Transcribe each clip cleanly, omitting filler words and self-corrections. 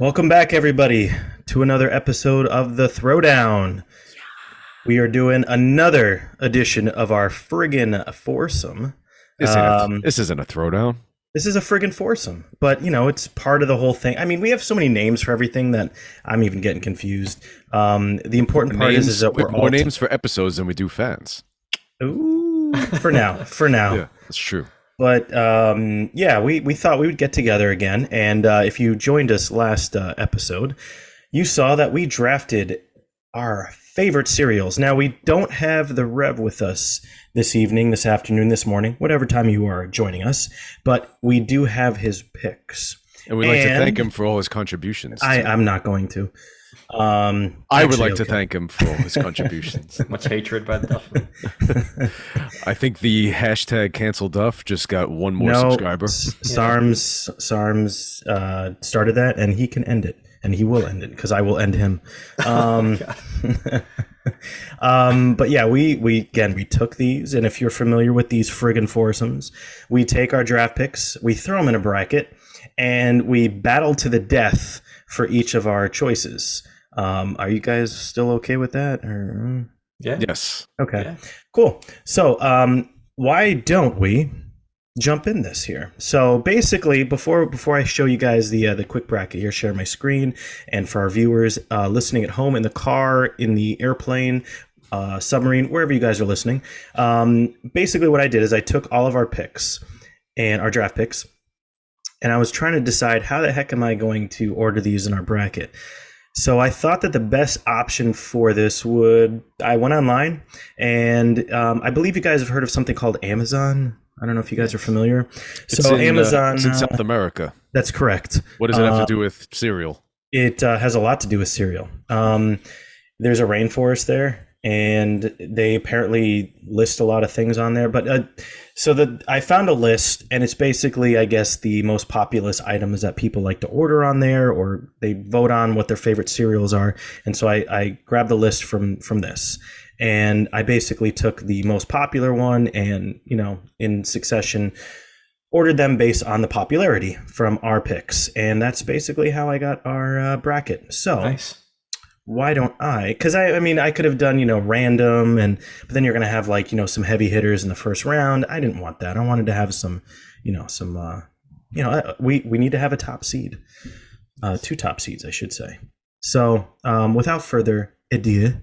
Welcome back, everybody, to another episode of the Throwdown. We are doing another edition of our friggin' foursome. This isn't a throwdown. This is a friggin' foursome, but it's part of the whole thing. I mean, we have so many names for everything that I'm even getting confused. The important part is that we're more names for episodes than we do fans. Ooh, for now. Yeah, that's true. But we thought we would get together again, and if you joined us last episode, you saw that we drafted our favorite cereals. Now, we don't have the Rev with us this evening, this afternoon, this morning, whatever time you are joining us, but we do have his picks. And we'd like to thank him for all his contributions. I'm not going to. I would like to thank him for all his contributions. Much hatred by Duff. I think the hashtag cancel Duff just got one more subscriber. Sarms started that, and he can end it, and he will end it because I will end him. But yeah, we took these, and if you're familiar with these friggin' foursomes, we take our draft picks, we throw them in a bracket, and we battle to the death for each of our choices. Are you guys still okay with that? Or... Yeah. Yes. Okay. Yeah. Cool. So, why don't we jump in this here? So basically, before I show you guys the quick bracket here, share my screen, and for our viewers listening at home, in the car, in the airplane, submarine, wherever you guys are listening, basically what I did is I took all of our picks and our draft picks, and I was trying to decide how the heck am I going to order these in our bracket. So I thought that the best option for this I went online, and I believe you guys have heard of something called Amazon. I don't know if you guys are familiar. Amazon, it's in South America. That's correct. What does it have to do with cereal? It has a lot to do with cereal. There's a rainforest there, and they apparently list a lot of things on there. But I found a list, and it's basically, I guess, the most populous items that people like to order on there, or they vote on what their favorite cereals are. And so I grabbed the list from this, and I basically took the most popular one, and in succession, ordered them based on the popularity from our picks, and that's basically how I got our bracket. So. Nice. Why don't I? Because I could have done random, but then you're gonna have some heavy hitters in the first round. I didn't want that. I wanted to have some we need to have a top seed, 2 top seeds, I should say. So without further ado,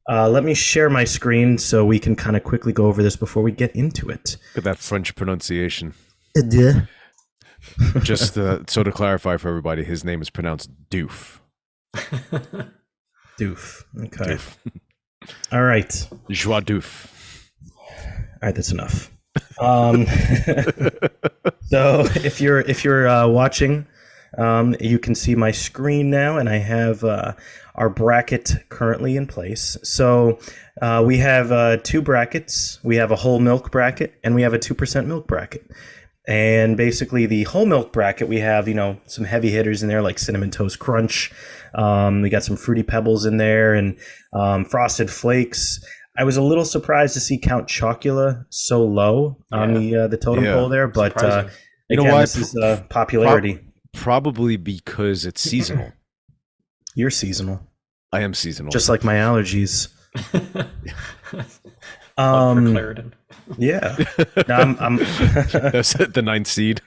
let me share my screen so we can kind of quickly go over this before we get into it. Look at that French pronunciation. Adieu. Just so to clarify for everybody, his name is pronounced Doof. Doof. Okay. Doof. All right. Joie Doof. All right, that's enough. So if you're watching, you can see my screen now, and I have our bracket currently in place. So we have 2 brackets. We have a whole milk bracket, and we have a 2% milk bracket. And basically, the whole milk bracket, we have some heavy hitters in there like Cinnamon Toast Crunch. We got some Fruity Pebbles in there, and Frosted Flakes. I was a little surprised to see Count Chocula so low on the totem pole there, but this is popularity. Probably because it's seasonal. You're seasonal. I am seasonal, just like my allergies. For Claritin. Yeah, no, I'm that's the 9th seed.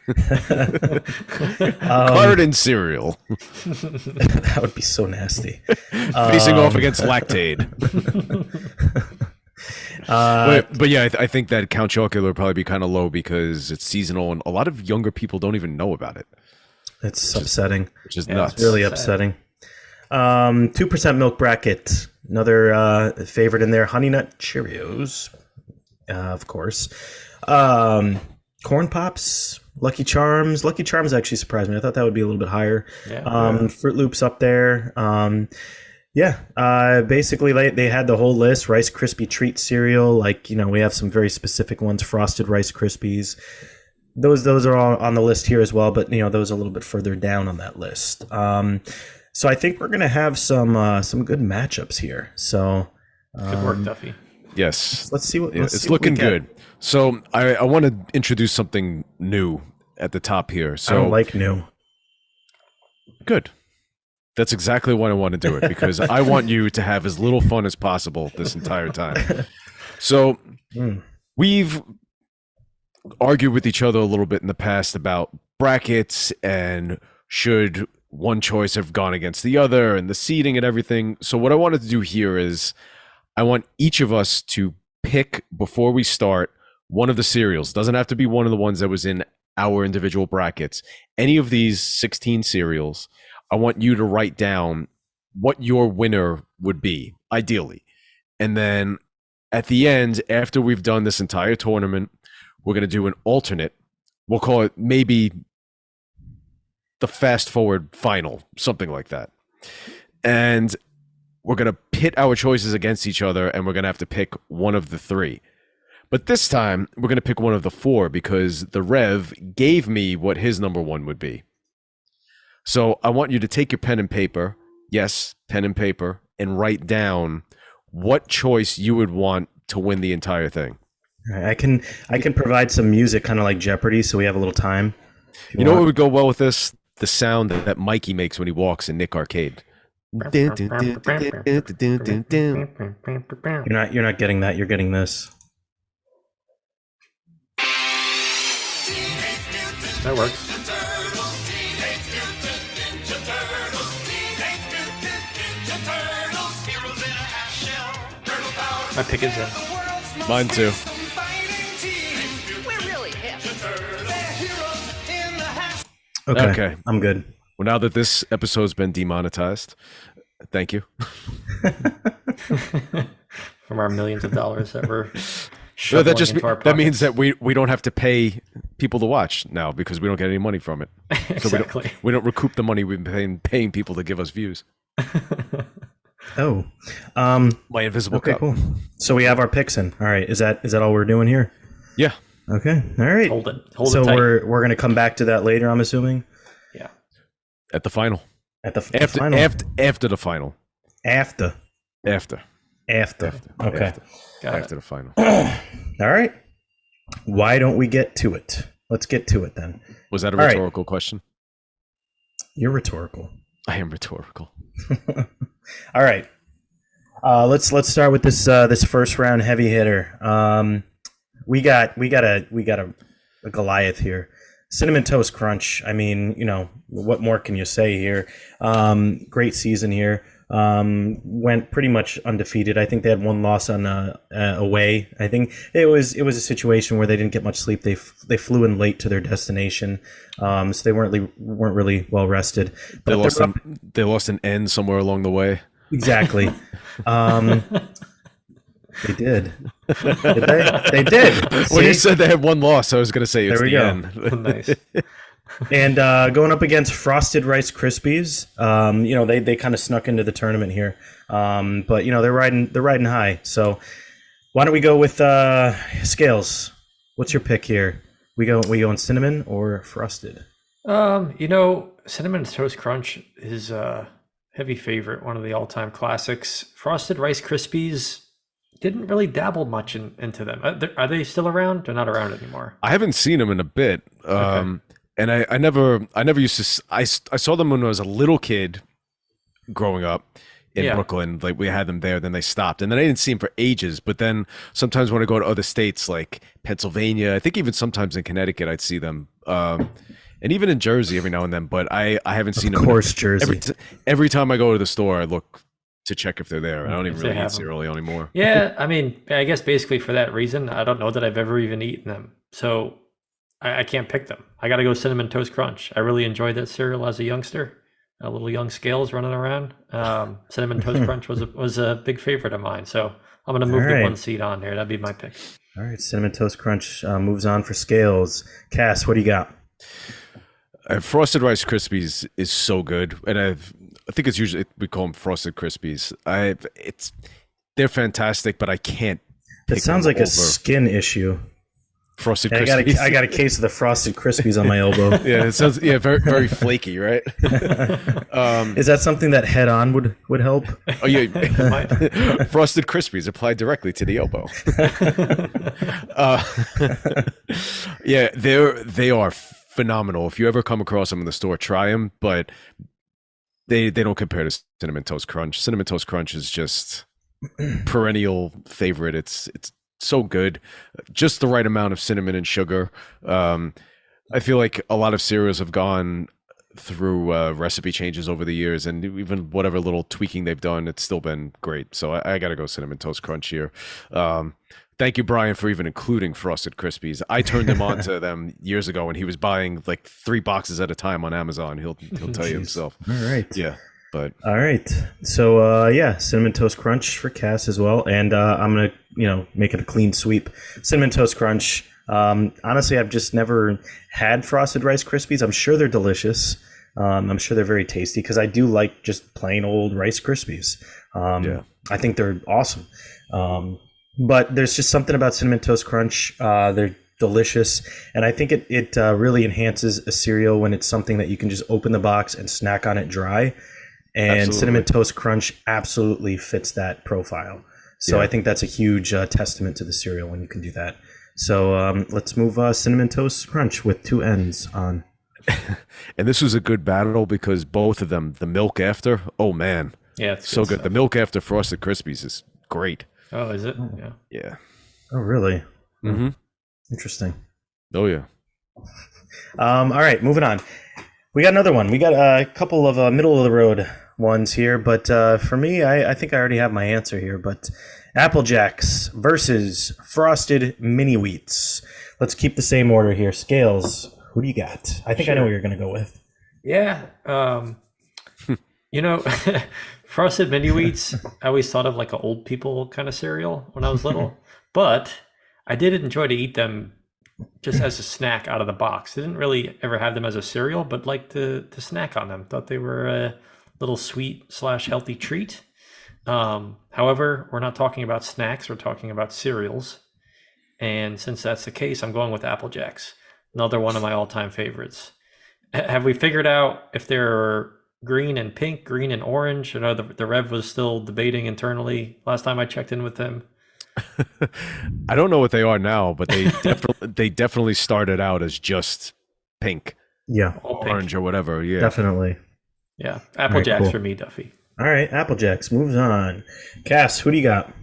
Claritin cereal. That would be so nasty. Facing off against Lactaid. But yeah, I think that Count Chocula would probably be kind of low because it's seasonal, and a lot of younger people don't even know about it. It's upsetting. Which is nuts. It's really upsetting. 2% milk bracket. Another favorite in there, Honey Nut Cheerios. Of course. Corn Pops, Lucky Charms. Lucky Charms actually surprised me. I thought that would be a little bit higher. Fruit Loops up there. Basically they had the whole list. Rice Krispie treat cereal. We have some very specific ones. Frosted Rice Krispies. Those are all on the list here as well, but those are a little bit further down on that list. So I think we're gonna have some good matchups here. So good work, Duffy. Yes. Let's see what it's looking good. So I want to introduce something new at the top here. So I don't like new. Good. That's exactly why I want to do it, because I want you to have as little fun as possible this entire time. So we've argued with each other a little bit in the past about brackets and should one choice have gone against the other and the seeding and everything. So what I wanted to do here is I want each of us to pick, before we start, one of the cereals. Doesn't have to be one of the ones that was in our individual brackets. Any of these 16 cereals, I want you to write down what your winner would be, ideally. And then at the end, after we've done this entire tournament, we're going to do an alternate. We'll call it maybe the fast forward final, something like that. And we're going to pit our choices against each other, and we're going to have to pick one of the three. But this time, we're going to pick one of the four, because the Rev gave me what his number one would be. So I want you to take your pen and paper, yes, pen and paper, and write down what choice you would want to win the entire thing. All right, I can provide some music, kind of like Jeopardy, so we have a little time. You know what would go well with this? The sound that Mikey makes when he walks in Nick Arcade. You're not getting that. You're getting this. That works. My pick is in. Mine too. Okay. I'm good. Well, now that this episode's been demonetized, thank you. From our millions of dollars that we're No, shoveling into our that means pockets. that we don't have to pay people to watch now, because we don't get any money from it. So Exactly. we don't recoup the money we've been paying people to give us views. Oh, My invisible okay, cup. cool. So we have our picks in. All right, is that all we're doing here? Yeah. Okay, all right. Hold it So tight. we're gonna come back to that later, I'm assuming. Yeah. At the final. At the After final. after the final. After. After. Okay. After Got it. the final. All right. Why don't we get to it? Let's get to it then. Was that a All right. rhetorical question? You're rhetorical. I am rhetorical. All right. Let's start with this first round heavy hitter. We got a Goliath here. Cinnamon Toast Crunch. I mean, what more can you say here? Great season here. Went pretty much undefeated. I think they had one loss on away. I think it was a situation where they didn't get much sleep. They flew in late to their destination, so they weren't really well rested. But They lost an N somewhere along the way. Exactly. They did. Did they? They did. When you See? said they had one loss, I was going to say it's There we the go. N. Nice. And going up against Frosted Rice Krispies, they kind of snuck into the tournament here, but they're riding high. So why don't we go with Scales? What's your pick here? We going cinnamon or frosted? Cinnamon Toast Crunch is a heavy favorite, one of the all-time classics. Frosted Rice Krispies didn't really dabble much into them. Are they still around? They're not around anymore. I haven't seen them in a bit. Okay. And I never used to. I saw them when I was a little kid, growing up in Brooklyn. Like, we had them there, then they stopped, and then I didn't see them for ages. But then sometimes when I go to other states like Pennsylvania, I think even sometimes in Connecticut, I'd see them, and even in Jersey every now and then. But I haven't seen them. Of course, Jersey. Every time I go to the store, I look to check if they're there. I don't even If they really eat have them. cereal anymore. Yeah, I mean, I guess basically for that reason, I don't know that I've ever even eaten them. So I can't pick them. I got to go Cinnamon Toast Crunch. I really enjoyed that cereal as a youngster. A little young Scales running around. Cinnamon Toast Crunch was a big favorite of mine. So I'm going to move the one seed on here. That'd be my pick. All right, Cinnamon Toast Crunch moves on for Scales. Cass, what do you got? Frosted Rice Krispies is so good, and I think it's usually, we call them Frosted Krispies. They're fantastic, but I can't. It sounds like over a skin issue. Frosted I Krispies. got a case of the Frosted Krispies on my elbow. Yeah, it sounds very very flaky, right? Is that something that head on would help? Oh yeah, Frosted Krispies applied directly to the elbow. Yeah, they are phenomenal. If you ever come across them in the store, try them. But they don't compare to Cinnamon Toast Crunch. Cinnamon Toast Crunch is just perennial favorite. It's so good, just the right amount of cinnamon and sugar. I feel like a lot of cereals have gone through recipe changes over the years, and even whatever little tweaking they've done, it's still been great. So I got to go Cinnamon Toast Crunch here. Thank you, Brian, for even including Frosted Krispies. I turned him on to them years ago, and he was buying like 3 boxes at a time on Amazon. He'll tell you himself. All right. Yeah. But all right. So Cinnamon Toast Crunch for Cass as well. And I'm gonna, make it a clean sweep. Cinnamon Toast Crunch. Honestly, I've just never had Frosted Rice Krispies. I'm sure they're delicious. I'm sure they're very tasty because I do like just plain old Rice Krispies. I think they're awesome. But there's just something about Cinnamon Toast Crunch. They're delicious, and I think it really enhances a cereal when it's something that you can just open the box and snack on it dry. And Absolutely. Cinnamon Toast Crunch absolutely fits that profile. So I think that's a huge testament to the cereal when you can do that. So let's move Cinnamon Toast Crunch with 2 N's on. And this was a good battle because both of them, the milk after, oh man, Yeah, it's so good. stuff. The milk after Frosted Krispies is great. Oh, is it? Yeah. Yeah. Oh, really? Mm-hmm. Interesting. Oh yeah. All right, moving on. We got another one. We got a couple of middle of the road ones here, but for me, I think I already have my answer here. But Apple Jacks versus Frosted Mini Wheats. Let's keep the same order here. Scales, who do you got? I think I know what you're going to go with. Yeah. Frosted Mini Wheats, I always thought of like an old people kind of cereal when I was little, but I did enjoy to eat them just as a snack out of the box. Didn't really ever have them as a cereal, but liked to snack on them. Thought they were a little sweet/healthy treat. However, we're not talking about snacks, we're talking about cereals. And since that's the case, I'm going with Apple Jacks. Another one of my all-time favorites. Have we figured out if they're green and pink, green and orange? I know the Rev was still debating internally last time I checked in with him. I don't know what they are now, but they definitely started out as just pink, Yeah, All pink. orange, or whatever. Yeah. definitely. Yeah, Apple Alright, Jacks cool. for me, Duffy. All right, Apple Jacks moves on. Cass, who do you got?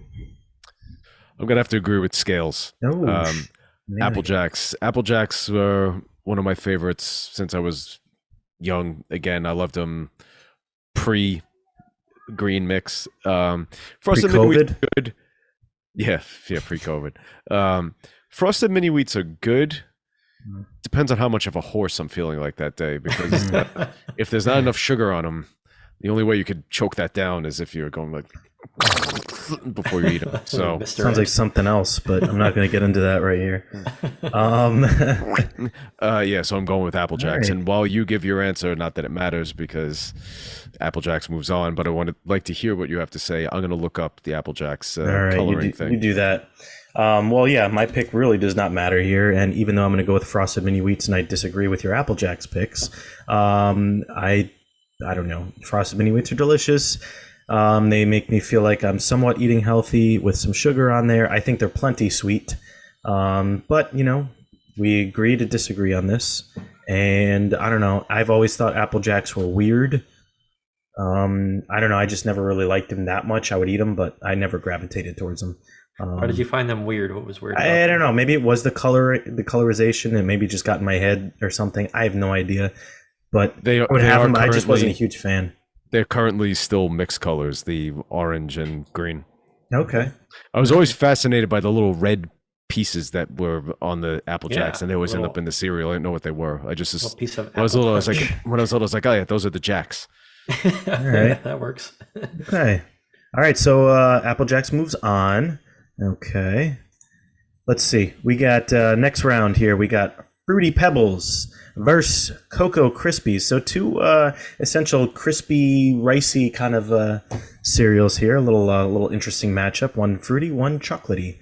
I'm gonna have to agree with Scales. Oh, Apple Jacks. Apple Jacks were one of my favorites since I was young. Again, I loved them pre-green mix. Frosted Mini Wheats are good. Yeah, pre-COVID. Frosted Mini Wheats are good. Depends on how much of a horse I'm feeling like that day, because if there's not enough sugar on them, the only way you could choke that down is if you're going like before you eat them. So Mr. Sounds like Ed. something else, but I'm not going to get into that right here. yeah, so I'm going with Apple Jacks. right. And while you give your answer, not that it matters because Apple Jacks moves on, but I would like to hear what you have to say. I'm going to look up the Apple Jacks All right, coloring you thing. do that. Well, yeah, my pick really does not matter here. And even though I'm going to go with Frosted Mini Wheats and I disagree with your Apple Jacks picks, I don't know. Frosted Mini Wheats are delicious. They make me feel like I'm somewhat eating healthy with some sugar on there. I think they're plenty sweet. But, we agree to disagree on this. And I don't know. I've always thought Apple Jacks were weird. I don't know. I just never really liked them that much. I would eat them, but I never gravitated towards them. Why did you find them weird? What was weird about I them? don't know. Maybe it was the colorization, and maybe it just got in my head or something. I have no idea. But They I would they have are them. I just wasn't a currently- huge fan. They're currently still mixed colors, the orange and green. Okay. I was always fascinated by the little red pieces that were on the Apple Yeah, Jacks, and they always end up little- in the cereal. I didn't know what they were. I just Little piece of when I was little, I was apple like, oh yeah, those are the Jacks. crunch. right. That works. Okay. All right. So Apple Jacks moves on. Okay. Let's see. We got next round here. We got Fruity Pebbles versus Cocoa Krispies. So two essential crispy, ricey kind of cereals here. A little interesting matchup. One fruity, one chocolatey.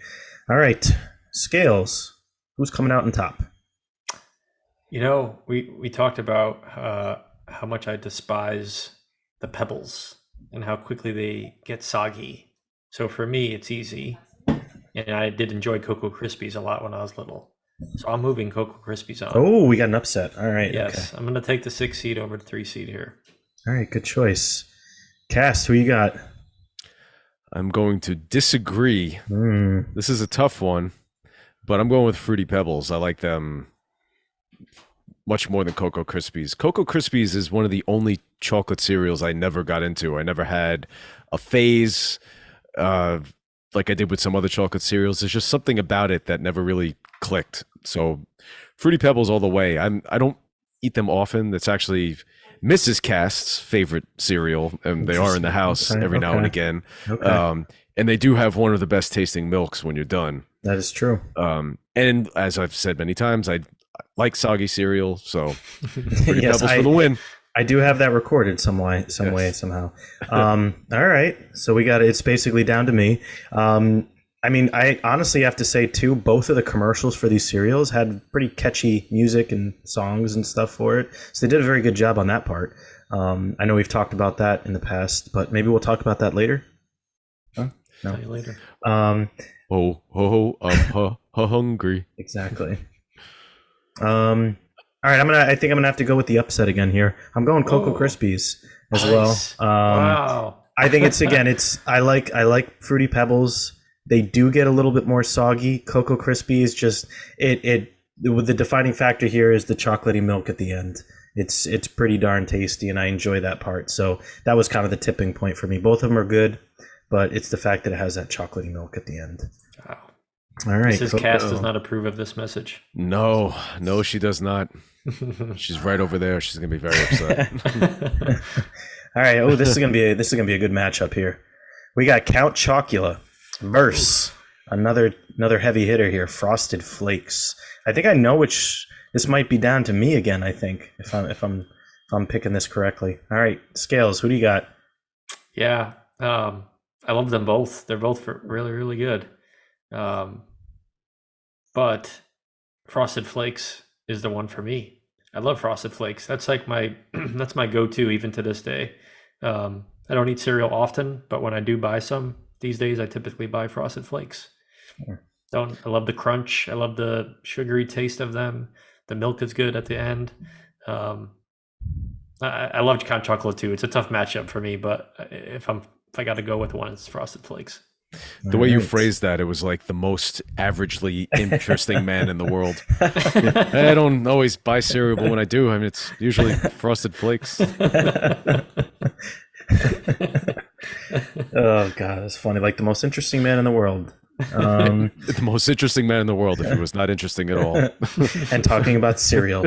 All right. Scales. Who's coming out on top? We talked about how much I despise the Pebbles and how quickly they get soggy. So for me, it's easy. And I did enjoy Cocoa Krispies a lot when I was little. So I'm moving Cocoa Krispies on. Oh, we got an upset. All right. Yes, I'm going to take the 6 seed over the 3 seed here. All right, good choice. Cast, who you got? I'm going to disagree. Mm. This is a tough one, but I'm going with Fruity Pebbles. I like them much more than Cocoa Krispies. Cocoa Krispies is one of the only chocolate cereals I never got into. I never had a phase like I did with some other chocolate cereals. There's just something about it that never really clicked. So Fruity Pebbles all the way. I don't eat them often. It's actually Mrs. Cast's favorite cereal, and they are in the house every now and again. Okay. And they do have one of the best tasting milks when you're done. That is true. And as I've said many times, I like soggy cereal, so Fruity Yes, Pebbles for the win. I do have that recorded some way, somehow. All right. So we got it. It's basically down to me. I mean, I honestly have to say, too, both of the commercials for these cereals had pretty catchy music and songs and stuff for it. So they did a very good job on that part. I know we've talked about that in the past, but maybe we'll talk about that later. Huh? No. Tell you later. I'm hungry. Exactly. All right, I think I'm gonna have to go with the upset again here. I'm going Cocoa Krispies as Nice. well. Wow. I think I like Fruity Pebbles. They do get a little bit more soggy. Cocoa Krispies just the defining factor here is the chocolatey milk at the end. It's pretty darn tasty, and I enjoy that part. So that was kind of the tipping point for me. Both of them are good, but it's the fact that it has that chocolatey milk at the end. Wow. All right. Mrs. Cass does not approve of this message. No, she does not. She's right over there. She's gonna be very upset. All right. Oh, this is gonna be a good matchup here. We got Count Chocula versus another heavy hitter here, Frosted Flakes. I think I know which this might be down to me again. I think if I'm picking this correctly. All right, Scales, who do you got? Yeah, I love them both. They're both really, really good. But Frosted Flakes is the one for me. I love Frosted Flakes. That's like my that's my go-to even to this day. I don't eat cereal often, but when I do buy some these days, I typically buy Frosted Flakes. I love the crunch. I love the sugary taste of them. The milk is good at the end. I love Count Chocula too. It's a tough matchup for me, but if I got to go with one, it's Frosted Flakes. The way you phrased that, it was like the most averagely interesting man in the world. I don't always buy cereal, but when I do, I mean, it's usually Frosted Flakes. Oh God, that's funny. Like the most interesting man in the world. The most interesting man in the world if he was not interesting at all. And talking about cereal.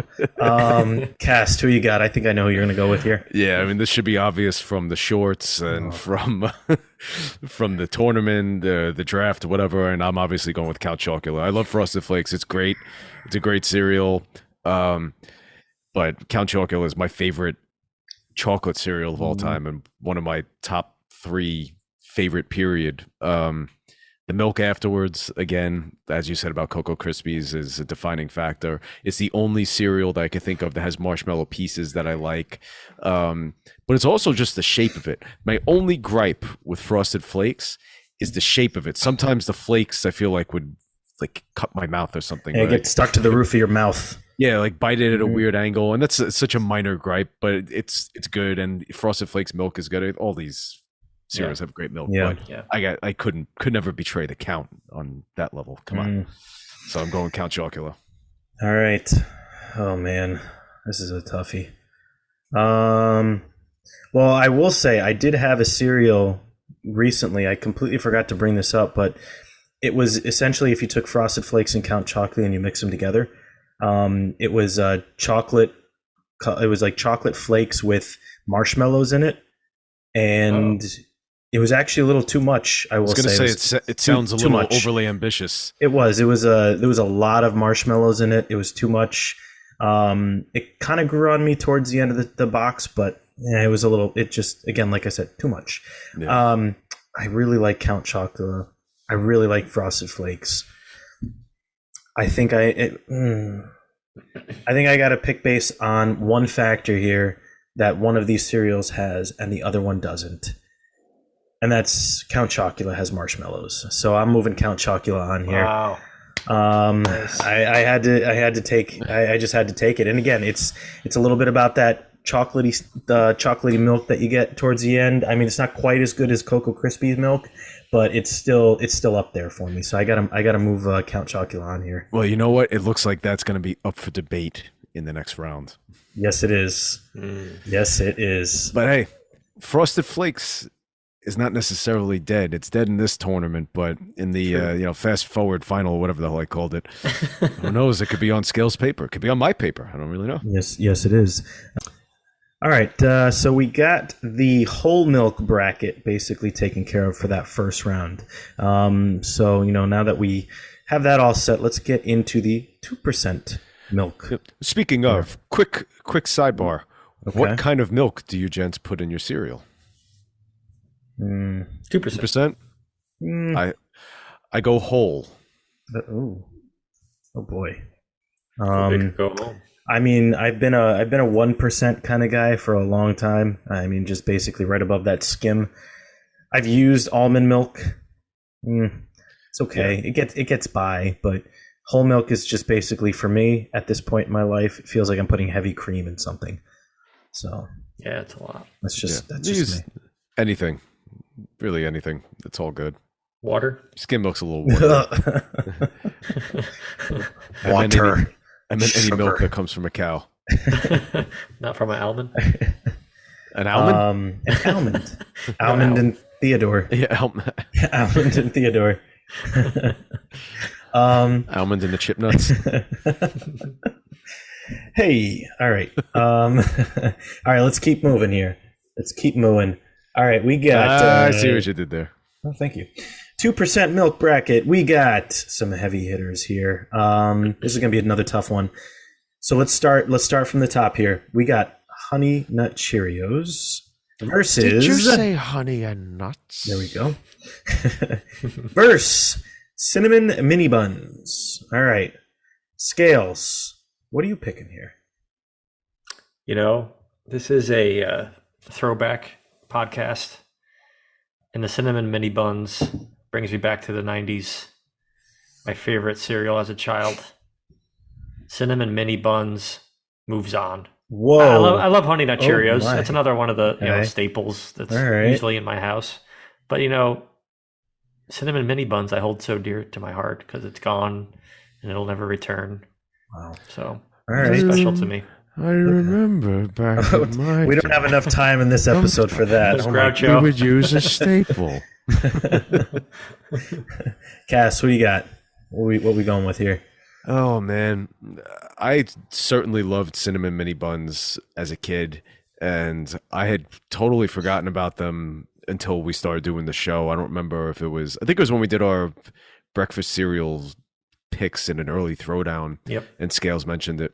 Cast, who you got? I think I know who you're going to go with here. Yeah, I mean, this should be obvious from the shorts and from the tournament, the draft, whatever. And I'm obviously going with Count Chocula. I love Frosted Flakes. It's great. It's a great cereal. But Count Chocula is my favorite chocolate cereal of all time and one of my top 3 favorite, period. The milk afterwards, again, as you said about Cocoa Krispies, is a defining factor. It's the only cereal that I can think of that has marshmallow pieces that I like. But it's also just the shape of it. My only gripe with Frosted Flakes is the shape of it. Sometimes the flakes I feel like would like cut my mouth or something. It gets stuck to the roof of your mouth. Yeah, like bite it at a weird angle. And that's such a minor gripe, but it's good. And Frosted Flakes milk is good. All these cereals have great milk, but I could never betray the Count on that level. Come on. So I'm going Count Chocula. All right. Oh man, this is a toughie. Well, I will say I did have a cereal recently. I completely forgot to bring this up, but it was essentially if you took Frosted Flakes and Count Chocula and you mix them together, it was chocolate. It was like chocolate flakes with marshmallows in it, and it was actually a little too much. I was going to say it sounds a little overly ambitious. It was. There was a lot of marshmallows in it. It was too much. It kind of grew on me towards the end of the box, but it was a little. It just, again, like I said, too much. Yeah. I really like Count Chocula. I really like Frosted Flakes. I think I got to pick based on one factor here that one of these cereals has and the other one doesn't. And that's Count Chocula has marshmallows. So I'm moving Count Chocula on here. Wow. Nice. I just had to take it. And again, it's a little bit about that chocolatey milk that you get towards the end. I mean, it's not quite as good as Cocoa Krispies milk, but it's still up there for me. So I gotta move Count Chocula on here. Well, you know what? It looks like that's going to be up for debate in the next round. Yes, it is. Yes, it is. But hey, Frosted Flakes is not necessarily dead. It's dead in this tournament, but in the fast forward final, whatever the hell I called it, who knows? It could be on Scales paper. It could be on my paper. I don't really know. Yes, it is. All right, so we got the whole milk bracket basically taken care of for that first round. So now that we have that all set, let's get into the 2% milk. Speaking of, quick sidebar. Okay. What kind of milk do you gents put in your cereal? 2%. I go whole. Oh boy. Big go home. I mean, I've been a 1% kind of guy for a long time. I mean, just basically right above that skim. I've used almond milk. It's okay. Yeah. It gets by, but whole milk is just basically, for me at this point in my life, it feels like I'm putting heavy cream in something. So yeah, it's a lot. That's just me. Anything. Really anything. It's all good. Water? Skim milk's a little water. Water. I meant any milk that comes from a cow. Not from an almond? An almond? An almond. Almond and Theodore. Yeah, almond. Almond and Theodore. Almond and the chip nuts. Hey, all right. All right, let's keep moving here. Let's keep moving. All right, we got... I see what you did there. Oh, thank you. 2% milk bracket. We got some heavy hitters here. This is going to be another tough one. So let's start from the top here. We got Honey Nut Cheerios versus... Did you say honey and nuts? There we go. Versus Cinnamon Mini Buns. All right. Scales. What are you picking here? This is a throwback podcast, and the Cinnamon Mini Buns brings me back to the 90s. My favorite cereal as a child. Cinnamon Mini Buns moves on. Whoa. I love Honey Nut Cheerios. My. That's another one of the Okay. staples that's right. usually in my house. But, Cinnamon Mini Buns I hold so dear to my heart because it's gone and it'll never return. Wow. So right. it's special to me. I remember back in my We don't have enough time in this episode for that. Those Oh my- Groucho. We would use a staple. Cass, what do you got? What we going with here? Oh, man. I certainly loved Cinnamon Mini Buns as a kid, and I had totally forgotten about them until we started doing the show. I don't remember if it was... I think it was when we did our breakfast cereals picks in an early throwdown. Yep. And Scales mentioned it.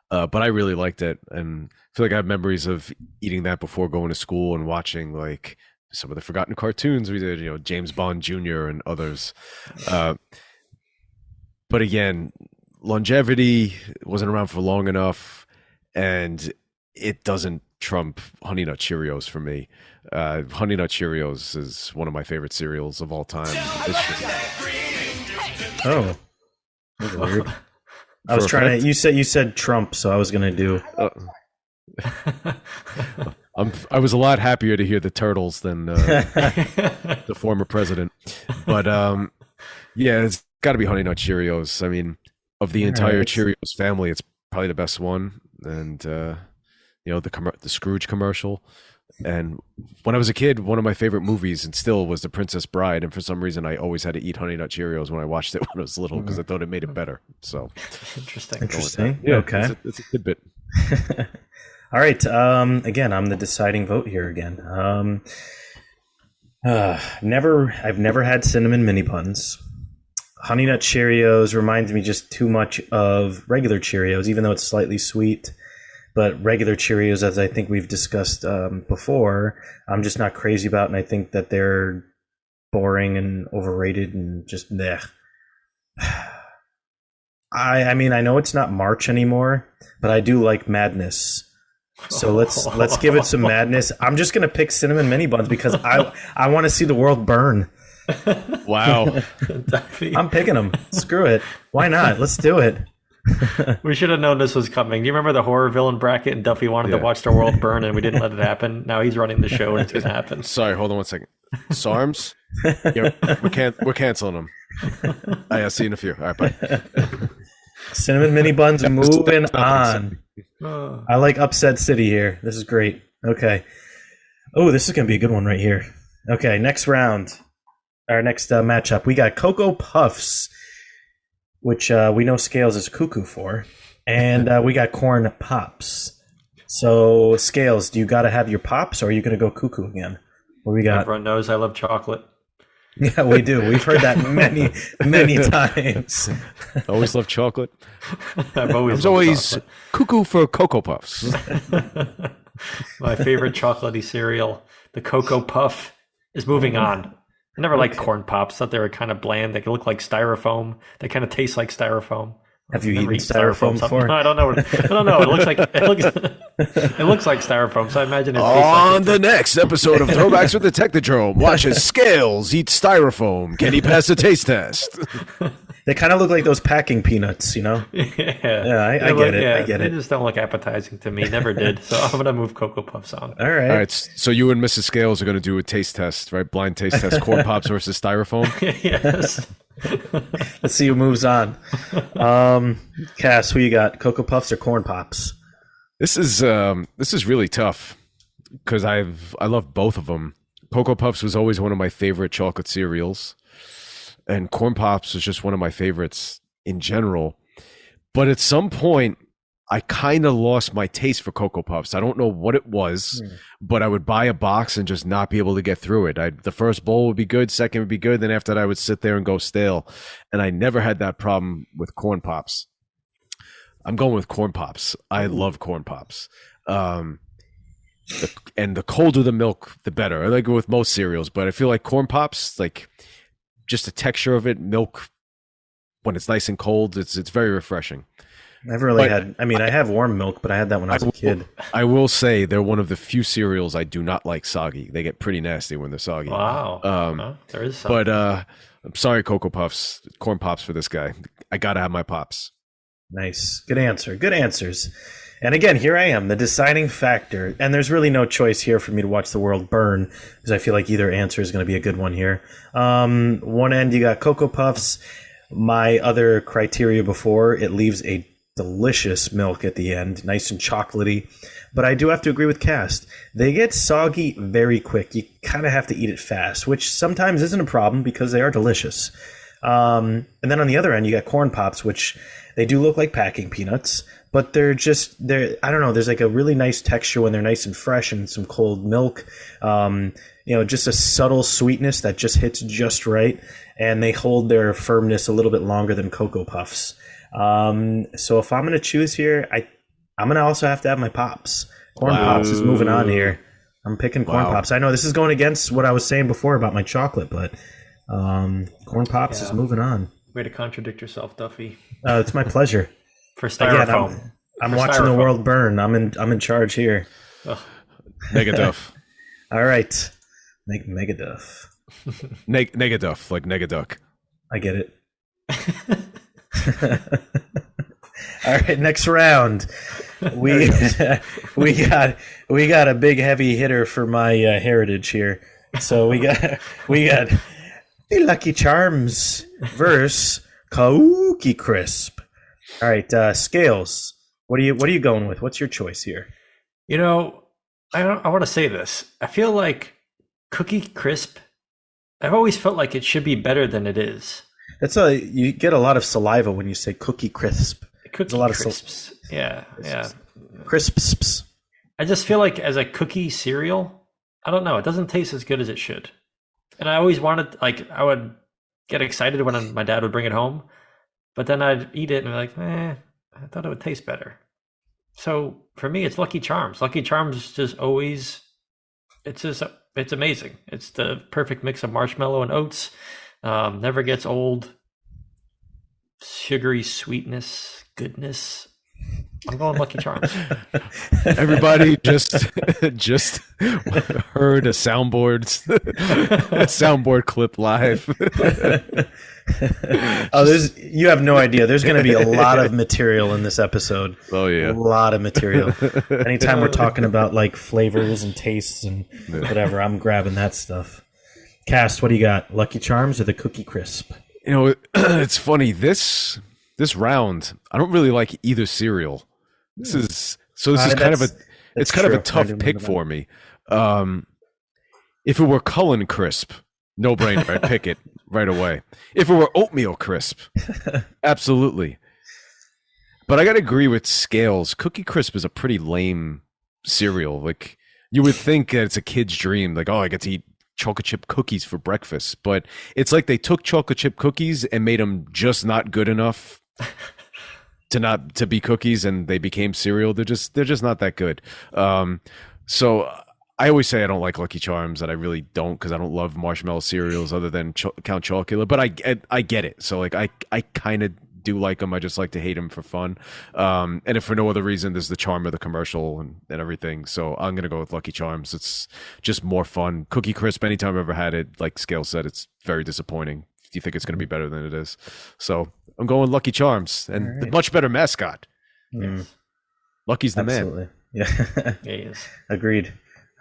But I really liked it, and I feel like I have memories of eating that before going to school and watching like some of the forgotten cartoons we did, James Bond Jr. and others. But again, longevity wasn't around for long enough, and it doesn't trump Honey Nut Cheerios for me. Honey Nut Cheerios is one of my favorite cereals of all time. Oh. That was weird. I was trying to. You said Trump, so I was gonna do. I was a lot happier to hear the Turtles than the former president. But yeah, it's got to be Honey Nut Cheerios. I mean, of the entire Cheerios family, it's probably the best one. And the Scrooge commercial. And when I was a kid, one of my favorite movies, and still, was The Princess Bride. And for some reason, I always had to eat Honey Nut Cheerios when I watched it when I was little because I thought it made it better. So Interesting. Yeah, Okay. It's a tidbit. All right. Again, I'm the deciding vote here again. I've never had Cinnamon Mini Buns. Honey Nut Cheerios reminds me just too much of regular Cheerios, even though it's slightly sweet. But regular Cheerios, as I think we've discussed before, I'm just not crazy about, and I think that they're boring and overrated and just bleh. I mean, I know it's not March anymore, but I do like Madness. So let's give it some Madness. I'm just gonna pick Cinnamon Mini Buns because I want to see the world burn. Wow. I'm picking them. Screw it. Why not? Let's do it. We should have known this was coming. Do you remember the horror villain bracket and Duffy wanted to watch the world burn and we didn't let it happen? Now he's running the show and it's going to happen. Sorry, hold on one second. SARMs? Yeah, we're canceling them. I'll see you in a few. All right, bye. Cinnamon mini buns moving on. I like Upset City here. This is great. Okay. Oh, this is going to be a good one right here. Okay, next round. Our next matchup. We got Cocoa Puffs, which we know Scales is cuckoo for. And we got Corn Pops. So, Scales, do you got to have your Pops or are you going to go cuckoo again? What we got? Everyone knows I love chocolate. Yeah, we do. We've heard that many times. Always love chocolate. I've always always cuckoo for Cocoa Puffs. My favorite chocolatey cereal, the Cocoa Puff, is moving on. I never liked Corn Pops. Thought they were kind of bland. They look like styrofoam. They kind of taste like styrofoam. Have you eaten styrofoam before? No, I don't know. It looks like it looks like styrofoam. So I imagine it tastes On like the next episode of Throwbacks with the Technodrome, watch as Scales eat styrofoam. Can he pass the taste test? They kind of look like those packing peanuts, you know? Yeah, I get it. I get They it. just don't look appetizing to me. Never did. So I'm gonna move Cocoa Puffs on. All right. All right, so you and Mrs. Scales are going to do a taste test, right? Blind taste test, Corn Pops versus styrofoam. Yes. Let's see who moves on. Cass, who you got? Cocoa Puffs or Corn Pops? This is really tough because I love both of them. Cocoa Puffs was always one of my favorite chocolate cereals, and Corn Pops was just one of my favorites in general. But at some point, I kind of lost my taste for Cocoa Puffs. I don't know what it was, but I would buy a box and just not be able to get through it. The first bowl would be good, second would be good, then after that I would sit there and go stale. And I never had that problem with Corn Pops. I'm going with Corn Pops. I love Corn Pops. And the colder the milk, the better. I like it with most cereals, but I feel like Corn Pops, like just the texture of it, milk when it's nice and cold, it's very refreshing. I've really had, I have warm milk, but I had that when I was a kid. I will say they're one of the few cereals I do not like soggy. They get pretty nasty when they're soggy. Wow. There is something. But I'm sorry, Cocoa Puffs, Corn Pops for this guy. I got to have my Pops. Nice. Good answer. Good answers. And again, here I am, the deciding factor. And there's really no choice here for me to watch the world burn because I feel like either answer is going to be a good one here. One end, you got Cocoa Puffs. My other criteria before, it leaves a delicious milk at the end, nice and chocolatey. But I do have to agree with Cast. They get soggy very quick. You kind of have to eat it fast, which sometimes isn't a problem because they are delicious. And then on the other end, you got Corn Pops, which they do look like packing peanuts, but they're I don't know, there's like a really nice texture when they're nice and fresh and some cold milk. Just a subtle sweetness that just hits just right. And they hold their firmness a little bit longer than Cocoa Puffs. So if I'm going to choose here, I'm going to also have to have my Pops. Corn Pops is moving on here. I'm picking Corn Pops. I know this is going against what I was saying before about my chocolate, but Corn Pops is moving on. Way to contradict yourself, Duffy. It's my pleasure. For styrofoam. Again, I'm watching the world burn. I'm in charge here. Mega Duff. All right. Mega Duff. Negaduff, like Negaduck. I get it. All right, next round. We got a big heavy hitter for my heritage here. So we got the Lucky Charms versus Cookie Crisp. All right, Scales. What are you going with? What's your choice here? I want to say this. I feel like Cookie Crisp, I've always felt like it should be better than it is. You get a lot of saliva when you say Cookie Crisp. Cookie Crisps. Yeah. Crisps. I just feel like as a cookie cereal, I don't know, it doesn't taste as good as it should. And I always wanted, I would get excited when my dad would bring it home, but then I'd eat it and be like, I thought it would taste better. So for me, it's Lucky Charms. Lucky Charms just always, it's amazing. It's the perfect mix of marshmallow and oats. Never gets old. Sugary sweetness, goodness. I'm going Lucky Charms. Everybody just heard a soundboard clip live. You have no idea. There's going to be a lot of material in this episode. Oh yeah, a lot of material. Anytime we're talking about like flavors and tastes and whatever, I'm grabbing that stuff. Cast, what do you got? Lucky Charms or the Cookie Crisp? You know, it's funny. This round, I don't really like either cereal. This is kind of a tough pick for me. If it were Cullen Crisp, no brainer, I'd pick it right away. If it were Oatmeal Crisp, absolutely. But I gotta agree with Scales. Cookie Crisp is a pretty lame cereal. Like, you would think that it's a kid's dream. Like, oh, I get to eat chocolate chip cookies for breakfast. But it's like they took chocolate chip cookies and made them just not good enough to be cookies, and they became cereal. They're just not that good. So I always say I don't like Lucky Charms, and I really don't, because I don't love marshmallow cereals other than Count Chocula. But I get it. So like I kind of do like them. I just like to hate them for fun. And if for no other reason, there's the charm of the commercial and everything. So I'm gonna go with Lucky Charms. It's just more fun. Cookie Crisp, anytime I've ever had it, like Scale said, it's very disappointing. You think it's going to be better than it is. So I'm going Lucky Charms, and the much better mascot. Yes. Lucky's the Absolutely. man. Yeah. Yes. Agreed.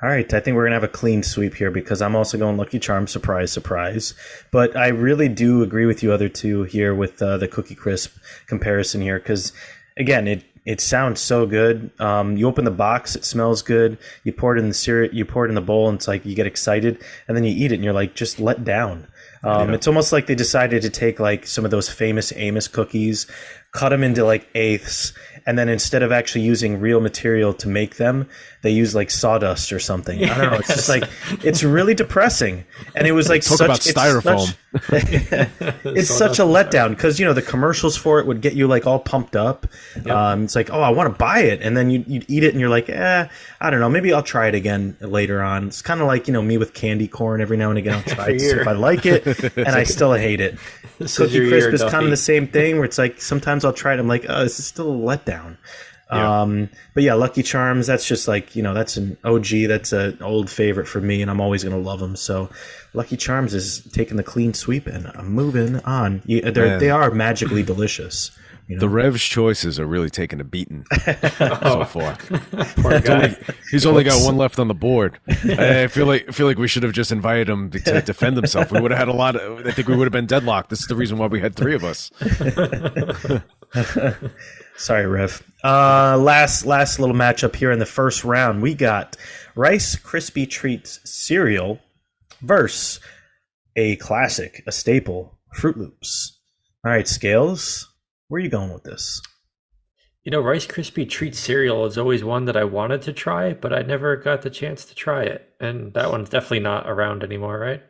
All right. I think we're going to have a clean sweep here because I'm also going Lucky Charms. Surprise, surprise. But I really do agree with you other two here with the Cookie Crisp comparison here because, again, it sounds so good. You open the box, it smells good. You pour it in the cereal, you pour it in the bowl, and it's like you get excited, and then you eat it, and you're like just let down. It's almost like they decided to take like some of those famous Amos cookies, cut them into like eighths, and then instead of actually using real material to make them, they use like sawdust or something. I don't know. It's just like, it's really depressing. And it was like Talk about styrofoam. It's such a letdown because, the commercials for it would get you like all pumped up. Yep. It's like, oh, I want to buy it. And then you'd eat it and you're like, I don't know. Maybe I'll try it again later on. It's kind of like, me with candy corn. Every now and again, I'll try it to see if I like it. And I still hate it. Cookie Crisp is kind of the same thing where it's like, sometimes I'll try it. I'm like, oh, this is still a letdown. Yeah. But yeah, Lucky Charms, that's just like, that's an OG, that's an old favorite for me, and I'm always going to love them. So Lucky Charms is taking the clean sweep, and I'm moving on. They are magically delicious. The Rev's choices are really taking a beating so far. Poor guy. He's only got one left on the board. I feel like we should have just invited him to defend himself. We would have had I think we would have been deadlocked. This is the reason why we had three of us. Sorry, Rev. Last little matchup here in the first round. We got Rice Krispie Treats cereal versus a classic, a staple, Froot Loops. All right, Scales, where are you going with this? Rice Krispie Treat cereal is always one that I wanted to try, but I never got the chance to try it. And that one's definitely not around anymore, right?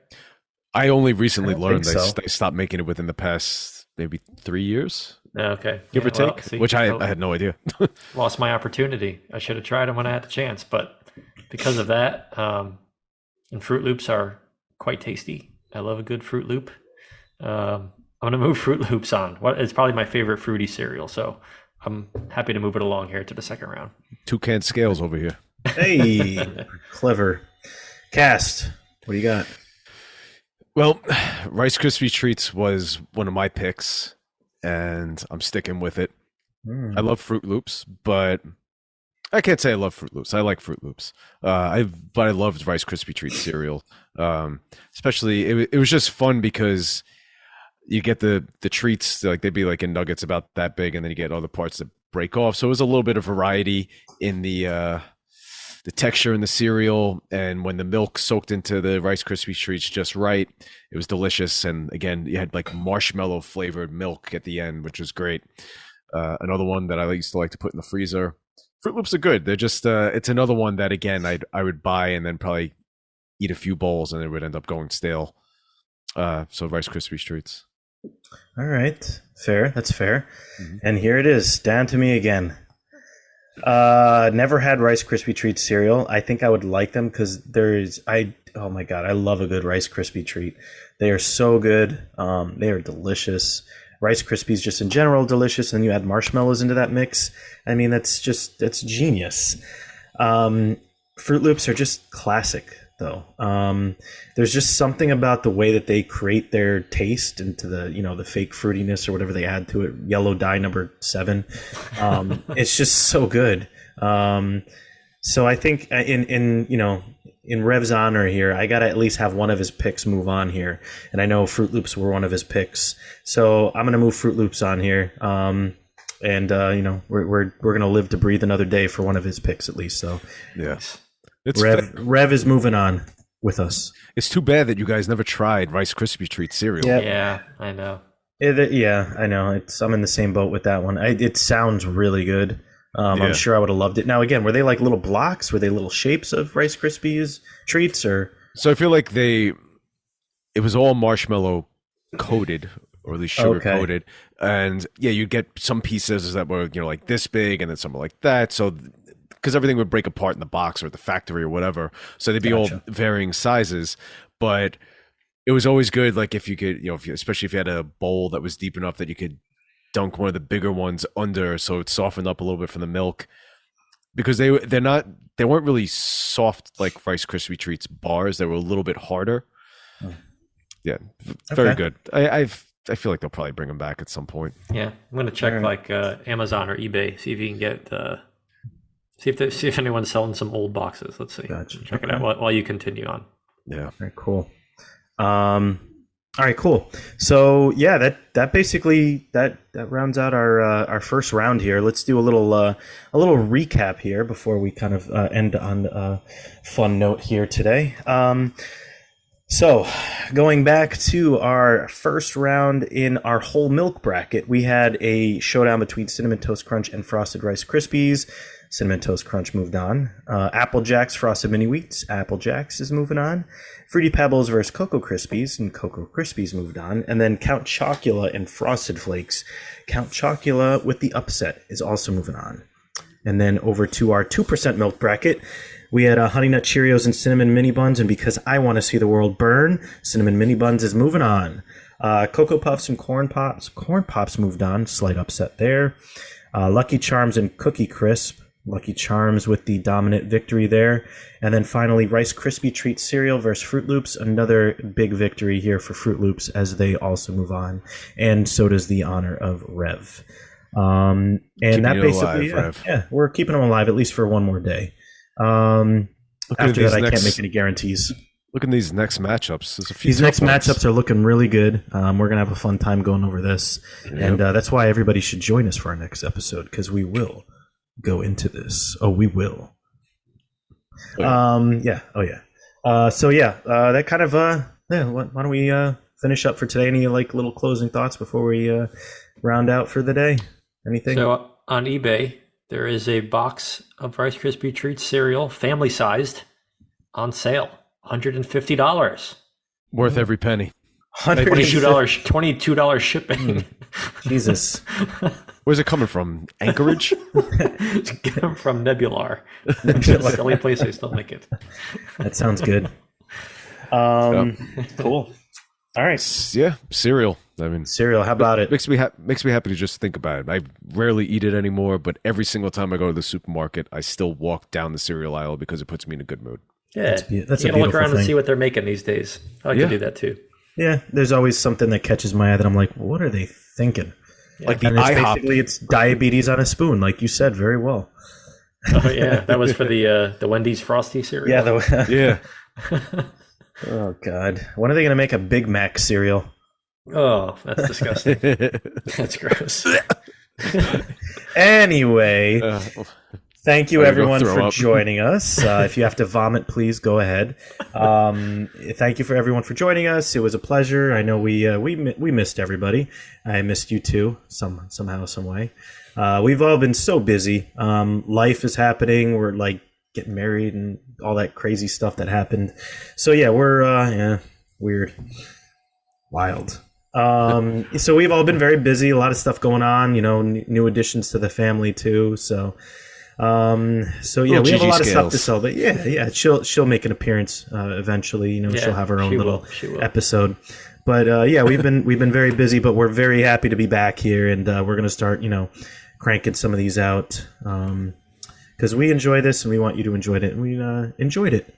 I only recently learned so. They stopped making it within the past maybe 3 years. Okay. Give or take, which I had no idea. Lost my opportunity. I should have tried them when I had the chance, but because of that, and Froot Loops are quite tasty. I love a good Froot Loop. I'm going to move Froot Loops on. It's probably my favorite fruity cereal, so I'm happy to move it along here to the second round. Toucan Scales over here. Hey, clever. Cast, what do you got? Well, Rice Krispie Treats was one of my picks, and I'm sticking with it. I love Froot Loops, but I can't say I love Froot Loops. I like Froot Loops. But I loved Rice Krispie Treats cereal. Especially, it was just fun because you get the treats, like they'd be like in nuggets about that big, and then you get all the parts that break off. So it was a little bit of variety in the texture in the cereal, and when the milk soaked into the Rice Krispie Treats just right, it was delicious. And again, you had like marshmallow flavored milk at the end, which was great. Another one that I used to like to put in the freezer. Froot Loops are good. They're just it's another one that again I would buy and then probably eat a few bowls and it would end up going stale. So Rice Krispie Treats. All right, fair. That's fair. Mm-hmm. And here it is, down to me again. Never had Rice Krispie Treat cereal. I think I would like them because oh my God, I love a good Rice Krispie Treat. They are so good. They are delicious. Rice Krispies just in general, delicious. And you add marshmallows into that mix. I mean, that's genius. Fruit Loops are just classic, though. There's just something about the way that they create their taste into the, the fake fruitiness or whatever they add to it. Yellow dye number 7. It's just so good. So I think in Rev's honor here, I got to at least have one of his picks move on here. And I know Fruit Loops were one of his picks. So I'm going to move Fruit Loops on here. And we're going to live to breathe another day for one of his picks at least. So yes. Rev is moving on with us. It's too bad that you guys never tried Rice Krispie treat cereal. Yep. Yeah, I know. I know. I'm in the same boat with that one. It sounds really good. I'm sure I would have loved it. Now, again, were they like little blocks? Were they little shapes of Rice Krispies treats? Or so I feel like it was all marshmallow coated, or at least sugar coated. And yeah, you'd get some pieces that were, like this big, and then some were like that. So because everything would break apart in the box or the factory or whatever. So they'd be all varying sizes. But it was always good, like if you could, especially if you had a bowl that was deep enough that you could dunk one of the bigger ones under, so it softened up a little bit from the milk, because they weren't really soft like Rice Krispie treats bars. They were a little bit harder. Yeah, very good. I feel like they'll probably bring them back at some point. Yeah, I'm gonna check Amazon or eBay, see if you can get see if anyone's selling some old boxes. Let's see. Gotcha. Check it out while you continue on. Yeah. Very cool. All right, cool. So yeah, that basically that rounds out our first round here. Let's do a little recap here before we kind of end on a fun note here today. So going back to our first round in our whole milk bracket, we had a showdown between Cinnamon Toast Crunch and Frosted Rice Krispies. Cinnamon Toast Crunch moved on. Apple Jacks, Frosted Mini Wheats. Apple Jacks is moving on. Fruity Pebbles versus Cocoa Krispies, and Cocoa Krispies moved on. And then Count Chocula and Frosted Flakes. Count Chocula with the upset is also moving on. And then over to our 2% milk bracket, we had Honey Nut Cheerios and Cinnamon Mini Buns. And because I want to see the world burn, Cinnamon Mini Buns is moving on. Cocoa Puffs and Corn Pops. Corn Pops moved on. Slight upset there. Lucky Charms and Cookie Crisp. Lucky Charms with the dominant victory there. And then finally, Rice Krispie Treat Cereal versus Fruit Loops. Another big victory here for Fruit Loops as they also move on. And so does the honor of Rev. And keeping that basically, we're keeping them alive at least for one more day. After that, I can't make any guarantees. Look at these next matchups. There's a few these next matchups are looking really good. We're going to have a fun time going over this. Yep. And that's why everybody should join us for our next episode, because we will go into this. Oh, we will. That kind of why don't we finish up for today? Any little closing thoughts before we round out for the day? Anything? So on eBay, there is a box of Rice Krispie Treats cereal, family sized, on sale. $150. Worth every penny. $22 shipping. Jesus. Where's it coming from? Anchorage? It's coming from Nebular. That's the only place they still make it. That sounds good. Cool. All right. Yeah, cereal. I mean, cereal. How about it? Makes me happy to just think about it. I rarely eat it anymore, but every single time I go to the supermarket, I still walk down the cereal aisle because it puts me in a good mood. Yeah, that's you gotta look around and see what they're making these days. I like to do that too. Yeah, there's always something that catches my eye that I'm like, what are they thinking? Yeah. Like the IHOP. Basically, it's diabetes on a spoon, like you said very well. Oh yeah, that was for the Wendy's Frosty cereal. Yeah, Oh God, when are they going to make a Big Mac cereal? Oh, that's disgusting. That's gross. Anyway. Thank you, everyone, for joining us. If you have to vomit, please go ahead. Thank you for everyone for joining us. It was a pleasure. I know we missed everybody. I missed you too, somehow, some way. We've all been so busy. Life is happening. We're getting married and all that crazy stuff that happened. So yeah, we're weird, wild. So we've all been very busy. A lot of stuff going on. New additions to the family too. So we have a lot of stuff to sell, but she'll make an appearance eventually. She'll have her own little episode. But yeah, we've been very busy, but we're very happy to be back here, and we're gonna start, cranking some of these out because we enjoy this, and we want you to enjoy it, and we enjoyed it.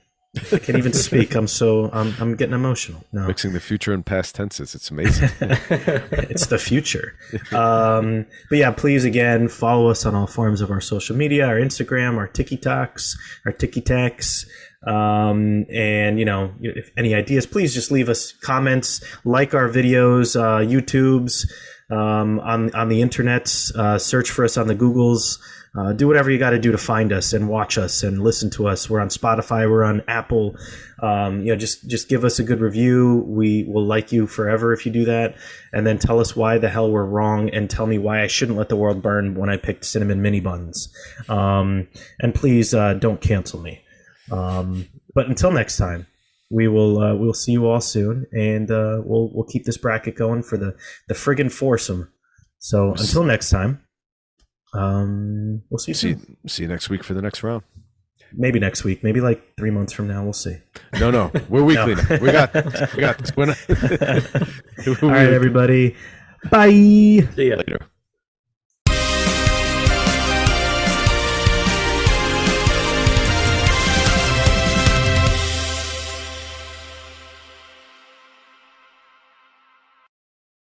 I can't even speak. I'm getting emotional. No. Mixing the future and past tenses. It's amazing. It's the future. But yeah, please again follow us on all forms of our social media, our Instagram, our TikToks, our TikToks. And if any ideas, please just leave us comments, like our videos, YouTube's, on the internets, search for us on the Googles. Do whatever you got to do to find us and watch us and listen to us. We're on Spotify. We're on Apple. Just give us a good review. We will like you forever if you do that. And then tell us why the hell we're wrong, and tell me why I shouldn't let the world burn when I picked cinnamon mini buns. And please don't cancel me. But until next time, we'll see you all soon, and we'll keep this bracket going for the friggin' foursome. So until next time. We'll see you soon. See you next week for the next round. Maybe next week. Maybe like 3 months from now. We'll see. No, we're weekly now. We got this. All right, everybody. Bye. See ya. Later.